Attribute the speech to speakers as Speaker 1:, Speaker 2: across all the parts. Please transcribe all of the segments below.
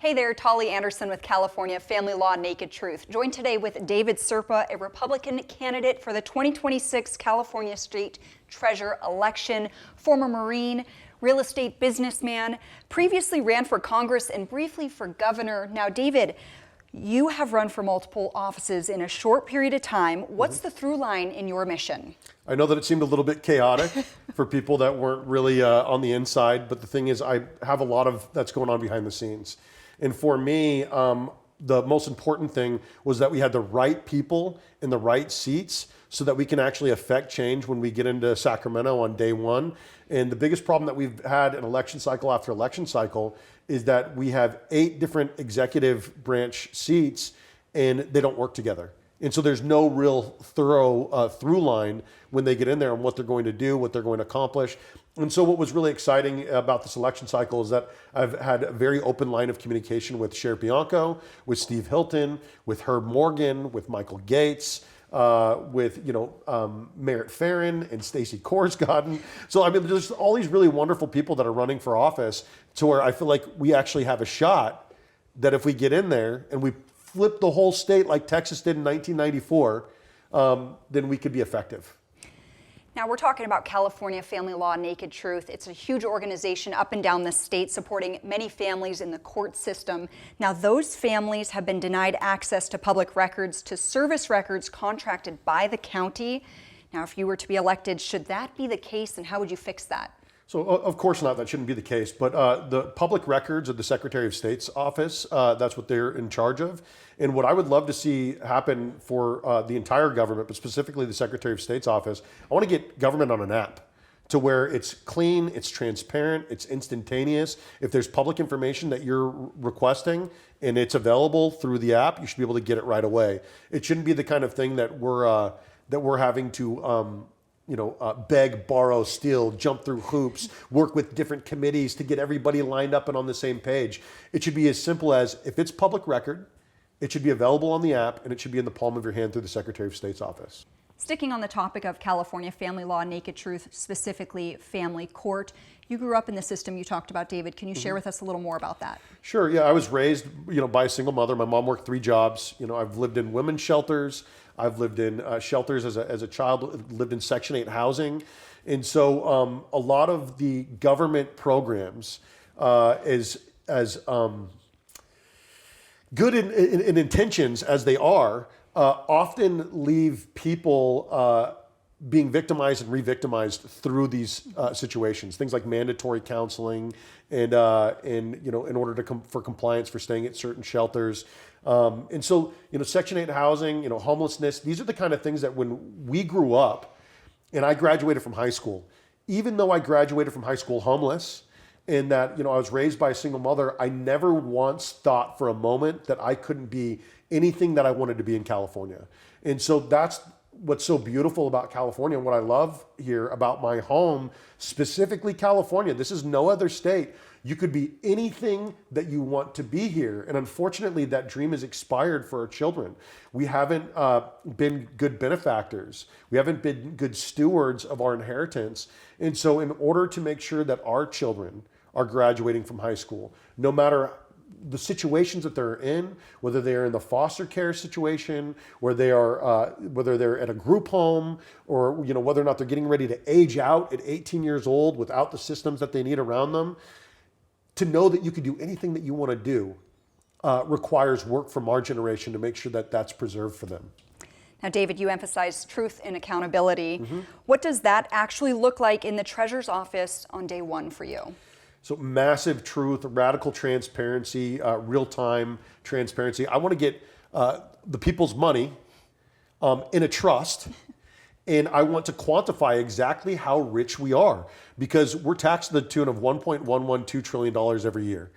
Speaker 1: Hey there, Tolly Anderson with California Family Law Naked Truth. Joined today with David Serpa, a Republican candidate for the 2026 California State Treasurer election, former Marine, real estate businessman, previously ran for Congress and briefly for governor. Now, David, you have run for multiple offices in a short period of time. What's the through line in your mission?
Speaker 2: I know that it seemed a little bit chaotic for people that weren't really on the inside, but the thing is I have a lot of that's going on behind the scenes. And for me, the most important thing was that we had the right people in the right seats so that we can actually affect change when we get into Sacramento on day one. And the biggest problem that we've had in election cycle after election cycle is that we have 8 different executive branch seats and they don't work together. And so there's no real thorough through line when they get in there on what they're going to do, what they're going to accomplish. And so what was really exciting about this election cycle is that I've had a very open line of communication with Sheriff Bianco, with Steve Hilton, with Herb Morgan, with Michael Gates, with Merritt Farron and Stacey Korsgaden. So I mean, there's all these really wonderful people that are running for office to where I feel like we actually have a shot that if we get in there and we flip the whole state like Texas did in 1994, then we could be effective.
Speaker 1: Now, we're talking about California Family Law Naked Truth. It's a huge organization up and down the state supporting many families in the court system. Now, those families have been denied access to public records, to service records contracted by the county. Now, if you were to be elected, should that be the case, and how would you fix that?
Speaker 2: So, of course not, that shouldn't be the case, but the public records of the Secretary of State's office, that's what they're in charge of. And what I would love to see happen for the entire government, but specifically the Secretary of State's office, I want to get government on an app to where it's clean, it's transparent, it's instantaneous. If there's public information that you're requesting and it's available through the app, you should be able to get it right away. It shouldn't be the kind of thing that we're having to beg, borrow, steal, jump through hoops, work with different committees to get everybody lined up and on the same page. It should be as simple as if it's public record, it should be available on the app and it should be in the palm of your hand through the Secretary of State's office.
Speaker 1: Sticking on the topic of California Family Law Naked Truth, specifically family court, you grew up in the system you talked about, David. Can you share with us a little more about that?
Speaker 2: Sure, yeah, I was raised, by a single mother. My mom worked 3 jobs. I've lived in women's shelters. I've lived in shelters as a child, lived in Section 8 housing. And so a lot of the government programs, as good in intentions as they are, often leave people being victimized and re-victimized through these situations. Things like mandatory counseling and in order for compliance for staying at certain shelters. And so, Section 8 housing, homelessness, these are the kind of things that when we grew up and I graduated from high school, even though I graduated from high school homeless and that, I was raised by a single mother, I never once thought for a moment that I couldn't be anything that I wanted to be in California. And so that's what's so beautiful about California and what I love here about my home, specifically California. This is no other state. You could be anything that you want to be here. And unfortunately, that dream is expired for our children. We haven't been good benefactors. We haven't been good stewards of our inheritance. And so in order to make sure that our children are graduating from high school, no matter the situations that they're in, whether they're in the foster care situation, where they are, whether they're at a group home, or whether or not they're getting ready to age out at 18 years old without the systems that they need around them, to know that you can do anything that you want to do requires work from our generation to make sure that that's preserved for them.
Speaker 1: Now, David, you emphasize truth and accountability. What does that actually look like in the Treasurer's office on day one for you?
Speaker 2: So massive truth, radical transparency, real-time transparency. I want to get the people's money in a trust, and I want to quantify exactly how rich we are, because we're taxed to the tune of $1.112 trillion every year.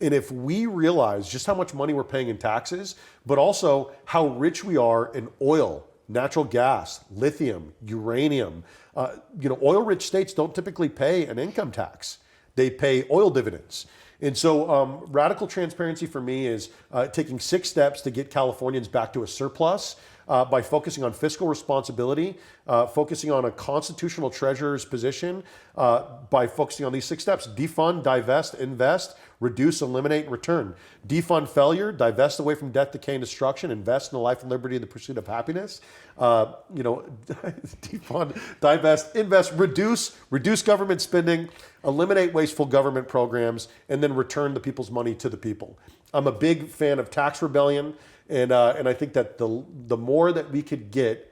Speaker 2: And if we realize just how much money we're paying in taxes, but also how rich we are in oil, natural gas, lithium, uranium, oil-rich states don't typically pay an income tax. They pay oil dividends. And so radical transparency for me is taking 6 steps to get Californians back to a surplus by focusing on fiscal responsibility, focusing on a constitutional treasurer's position, by focusing on these 6 steps: defund, divest, invest, reduce, eliminate, and return. Defund failure, divest away from death, decay, and destruction, invest in the life and liberty in the pursuit of happiness. Defund, divest, invest, reduce government spending, eliminate wasteful government programs, and then return the people's money to the people. I'm a big fan of tax rebellion, and I think that the more that we could get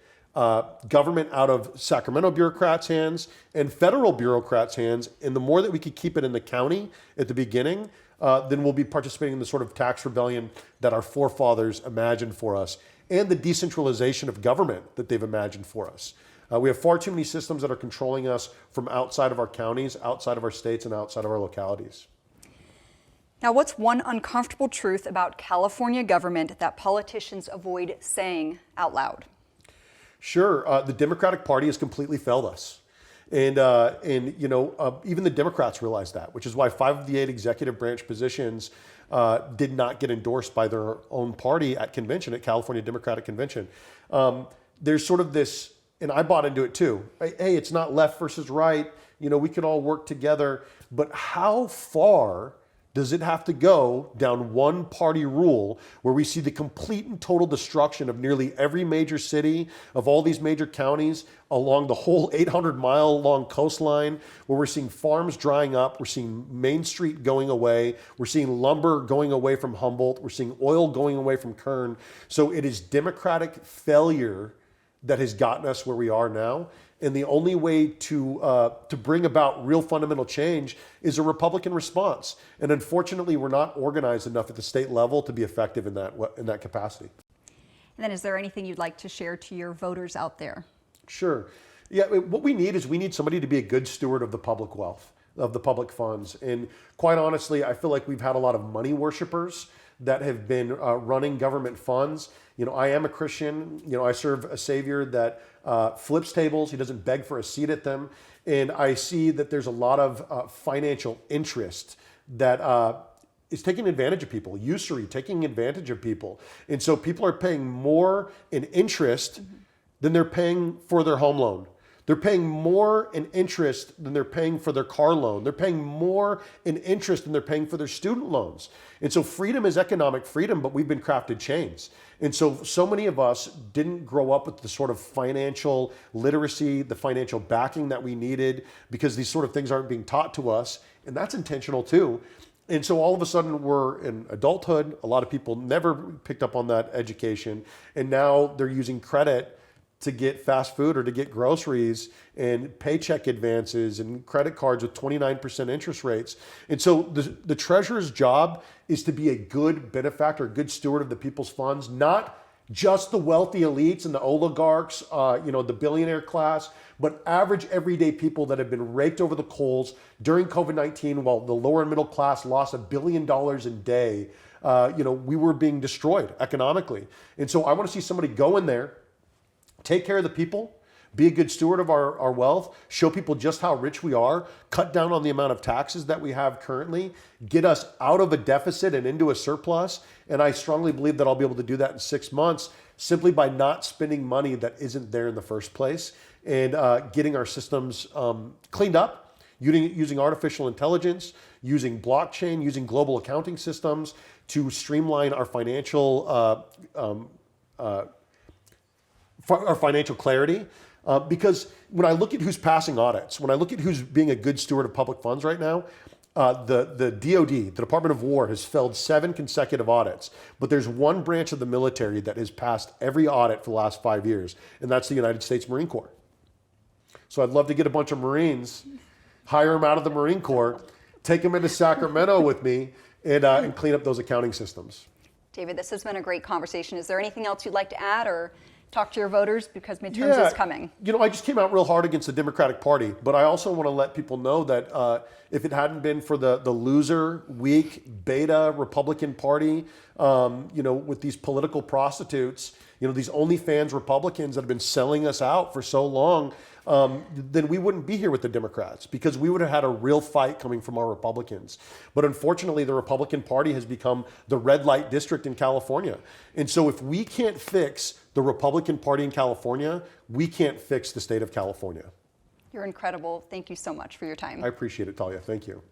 Speaker 2: government out of Sacramento bureaucrats' hands and federal bureaucrats' hands, and the more that we could keep it in the county at the beginning, then we'll be participating in the sort of tax rebellion that our forefathers imagined for us, and the decentralization of government that they've imagined for us. We have far too many systems that are controlling us from outside of our counties, outside of our states, and outside of our localities.
Speaker 1: Now, what's one uncomfortable truth about California government that politicians avoid saying out loud?
Speaker 2: Sure, the Democratic Party has completely failed us. And even the Democrats realize that, which is why 5 of the 8 executive branch positions did not get endorsed by their own party at convention, at California Democratic Convention. There's sort of this, and I bought into it too. Hey, it's not left versus right. We could all work together. But how far does it have to go down one party rule where we see the complete and total destruction of nearly every major city, of all these major counties, along the whole 800-mile long coastline, where we're seeing farms drying up, we're seeing Main Street going away, we're seeing lumber going away from Humboldt, we're seeing oil going away from Kern. So it is Democratic failure that has gotten us where we are now. And the only way to bring about real fundamental change is a Republican response. And unfortunately, we're not organized enough at the state level to be effective in that capacity.
Speaker 1: And then is there anything you'd like to share to your voters out there?
Speaker 2: Sure. Yeah, what we need somebody to be a good steward of the public wealth, of the public funds. And quite honestly, I feel like we've had a lot of money worshipers that have been running government funds. I am a Christian. I serve a Savior that flips tables. He doesn't beg for a seat at them. And I see that there's a lot of financial interest that is taking advantage of people, usury, taking advantage of people. And so people are paying more in interest than they're paying for their home loan. They're paying more in interest than they're paying for their car loan. They're paying more in interest than they're paying for their student loans. And so freedom is economic freedom, but we've been crafted chains. And so many of us didn't grow up with the sort of financial literacy, the financial backing that we needed, because these sort of things aren't being taught to us. And that's intentional too. And so all of a sudden we're in adulthood. A lot of people never picked up on that education. And now they're using credit to get fast food or to get groceries and paycheck advances and credit cards with 29% interest rates. And so the treasurer's job is to be a good benefactor, a good steward of the people's funds, not just the wealthy elites and the oligarchs, the billionaire class, but average everyday people that have been raked over the coals during COVID-19 while the lower and middle class lost $1 billion a day. We were being destroyed economically. And so I want to see somebody go in there, take care of the people, be a good steward of our wealth, show people just how rich we are, cut down on the amount of taxes that we have currently, get us out of a deficit and into a surplus. And I strongly believe that I'll be able to do that in 6 months simply by not spending money that isn't there in the first place and getting our systems cleaned up, using artificial intelligence, using blockchain, using global accounting systems to streamline our financial clarity. Because when I look at who's passing audits, when I look at who's being a good steward of public funds right now, the DOD, the Department of War, has failed 7 consecutive audits. But there's one branch of the military that has passed every audit for the last 5 years, and that's the United States Marine Corps. So I'd love to get a bunch of Marines, hire them out of the Marine Corps, take them into Sacramento with me, and clean up those accounting systems.
Speaker 1: David, this has been a great conversation. Is there anything else you'd like to add or talk to your voters, because midterms is coming?
Speaker 2: I just came out real hard against the Democratic Party, but I also want to let people know that if it hadn't been for the loser, weak, beta Republican Party, with these political prostitutes, these OnlyFans Republicans that have been selling us out for so long, then we wouldn't be here with the Democrats, because we would have had a real fight coming from our Republicans. But unfortunately, the Republican Party has become the red light district in California. And so if we can't fix the Republican Party in California, we can't fix the state of California.
Speaker 1: You're incredible. Thank you so much for your time.
Speaker 2: I appreciate it, Talia. Thank you.